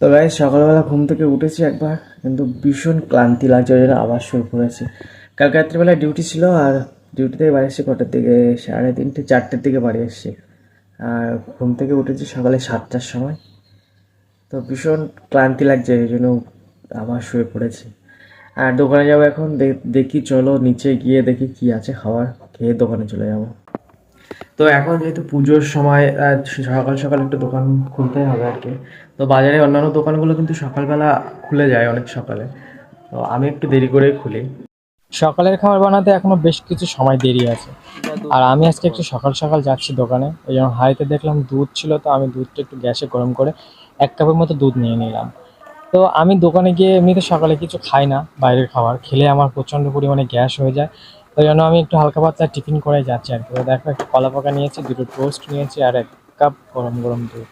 তো গাইস সকালবেলা ঘুম থেকে উঠেছি একবার, কিন্তু ভীষণ ক্লান্তি লাগছে, ওই জন্য আবার শুয়ে পড়েছি। কালকে রাত্রিবেলা ডিউটি ছিল, আর ডিউটি থেকে বাড়ি এসেছি কটার দিকে, 3:30 4টের দিকে বাড়ি এসেছি। আর ঘুম থেকে উঠেছি সকালে 7টার সময়। তো ভীষণ ক্লান্তি লাগছে, এই জন্য আবার শুয়ে পড়েছি। আর দোকানে যাবো এখন, দেখি চলো নিচে গিয়ে দেখি কি আছে খাবার, খেয়ে দোকানে চলে যাবো। তো এখন যেহেতু পুজোর সময়, সকাল সকাল একটু দোকান খুলতেই হবে আর কি। তো বাজারে অন্যান্য দোকানগুলো কিন্তু সকালবেলা খুলে যায় অনেক সকালে, তো আমি একটু দেরি করেই খুলি। সকালের খাবার বানাতে এখনো বেশ কিছু সময় দেরি আছে। আর আমি আজকে একটু সকাল সকাল যাচ্ছি দোকানে, ওই জন্য হাঁড়িতে দেখলাম দুধ ছিল, তো আমি দুধটা একটু গ্যাসে গরম করে 1 কাপের মতো দুধ নিয়ে নিলাম। তো আমি দোকানে গিয়ে এমনিতে সকালে কিছু খাই না, বাইরের খাবার খেলে আমার প্রচণ্ড পরিমাণে গ্যাস হয়ে যায়। ওই জন্য আমি একটু হালকা পাতলা টিফিন করে যাচ্ছি আর কি। তো দেখো, একটু কলা পাকা নিয়েছি, দুটো টোস্ট নিয়েছি, আর 1 কাপ গরম গরম দুধ।